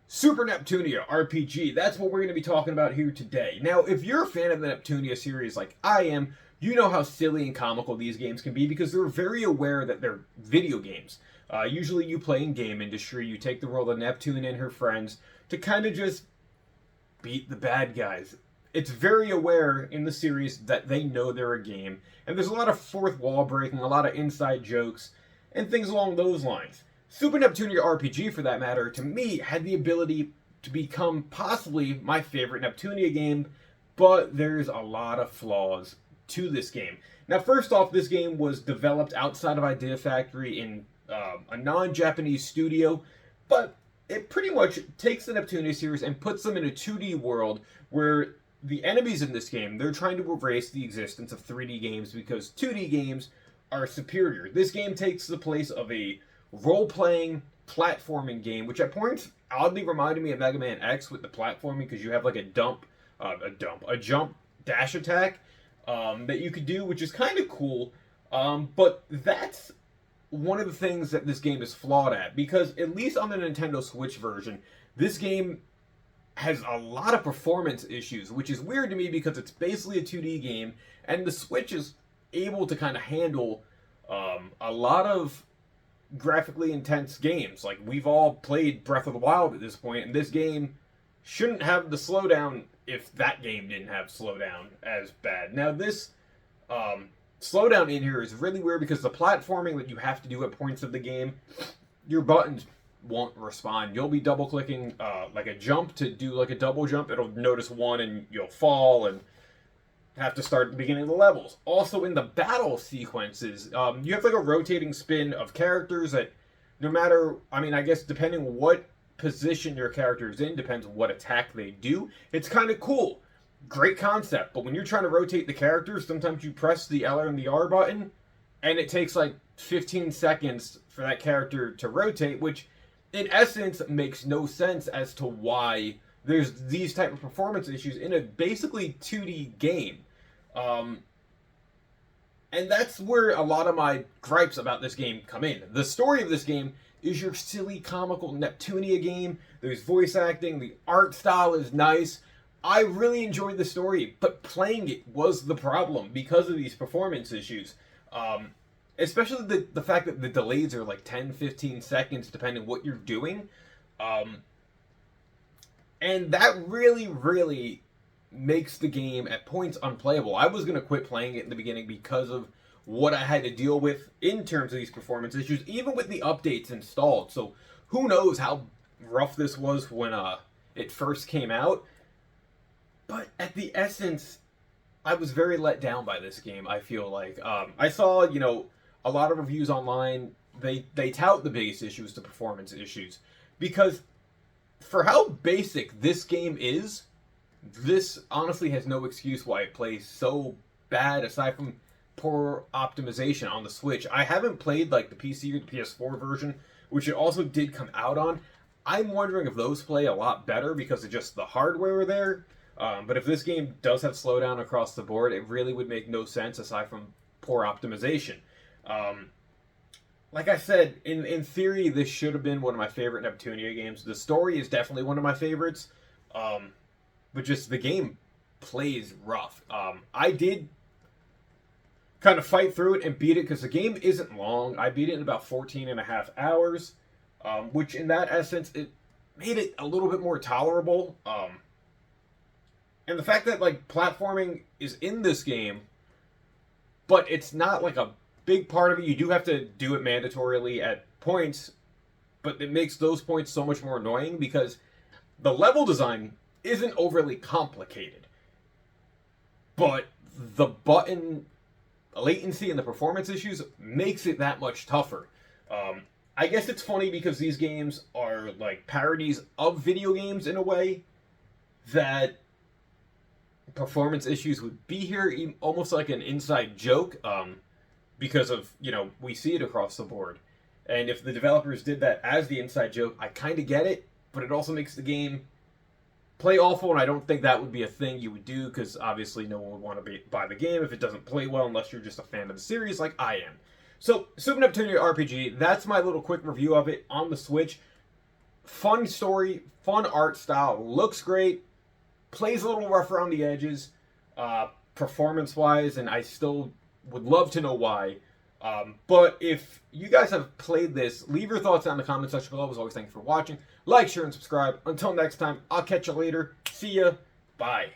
Super Neptunia RPG. That's what we're going to be talking about here today. Now, if you're a fan of the Neptunia series like I am, you know how silly and comical these games can be because they're very aware that they're video games. Usually you play in game industry, you take the role of Neptune and her friends to kind of just beat the bad guys. It's very aware in the series that they know they're a game, and there's a lot of fourth wall breaking, a lot of inside jokes, and things along those lines. Super Neptunia RPG, for that matter, to me, had the ability to become possibly my favorite Neptunia game, but there's a lot of flaws to this game. Now, first off, this game was developed outside of Idea Factory in a non-Japanese studio, but it pretty much takes the Neptunia series and puts them in a 2D world where the enemies in this game, they're trying to erase the existence of 3D games because 2D games are superior. This game takes the place of a role-playing platforming game, which at points oddly reminded me of Mega Man X with the platforming because you have like a jump dash attack that you could do, which is kind of cool. But that's one of the things that this game is flawed at because at least on the Nintendo Switch version, this game has a lot of performance issues, which is weird to me because it's basically a 2D game, and the Switch is able to kind of handle a lot of graphically intense games. Like, we've all played Breath of the Wild at this point, and this game shouldn't have the slowdown if that game didn't have slowdown as bad. Now, this slowdown in here is really weird because the platforming that you have to do at points of the game, your buttons won't respond. You'll be double clicking like a jump to do like a double jump. It'll notice one and you'll fall and have to start at the beginning of the levels. Also, in the battle sequences, you have like a rotating spin of characters that no matter, I mean, I guess depending what position your character is in, depends on what attack they do. It's kind of cool. Great concept, but when you're trying to rotate the characters, sometimes you press the L and the R button, and it takes like 15 seconds for that character to rotate, which in essence makes no sense as to why there's these type of performance issues in a basically 2D game. And that's where a lot of my gripes about this game come in. The story of this game is your silly, comical Neptunia game. There's voice acting, the art style is nice. I really enjoyed the story, but playing it was the problem because of these performance issues. Especially the fact that the delays are like 10, 15 seconds depending what you're doing. And that really, really makes the game at points unplayable. I was going to quit playing it in the beginning because of what I had to deal with in terms of these performance issues, even with the updates installed. So who knows how rough this was when it first came out. But at the essence, I was very let down by this game, I feel like. I saw, a lot of reviews online, they tout the biggest issues to performance issues. Because for how basic this game is, this honestly has no excuse why it plays so bad aside from poor optimization on the Switch. I haven't played like the PC or the PS4 version, which it also did come out on. I'm wondering if those play a lot better because of just the hardware there. But if this game does have slowdown across the board, it really would make no sense aside from poor optimization. Like I said, in theory, this should have been one of my favorite Neptunia games. The story is definitely one of my favorites. But just the game plays rough. I did kind of fight through it and beat it because the game isn't long. I beat it in about 14 and a half hours, which in that essence, it made it a little bit more tolerable. And the fact that like platforming is in this game, but it's not like a big part of it. You do have to do it mandatorily at points, but it makes those points so much more annoying because the level design isn't overly complicated, but the button latency and the performance issues makes it that much tougher. I guess it's funny because these games are like parodies of video games in a way that performance issues would be here almost like an inside joke because of, we see it across the board. And if the developers did that as the inside joke, I kind of get it, but it also makes the game play awful, and I don't think that would be a thing you would do because obviously no one would want to buy the game if it doesn't play well unless you're just a fan of the series like I am. So, Super Neptunia RPG, that's my little quick review of it on the Switch. Fun story, fun art style, looks great, plays a little rough around the edges, performance-wise, and I still would love to know why. But if you guys have played this, leave your thoughts down in the comment section below. As always, thank you for watching. Like, share, and subscribe. Until next time, I'll catch you later. See ya. Bye.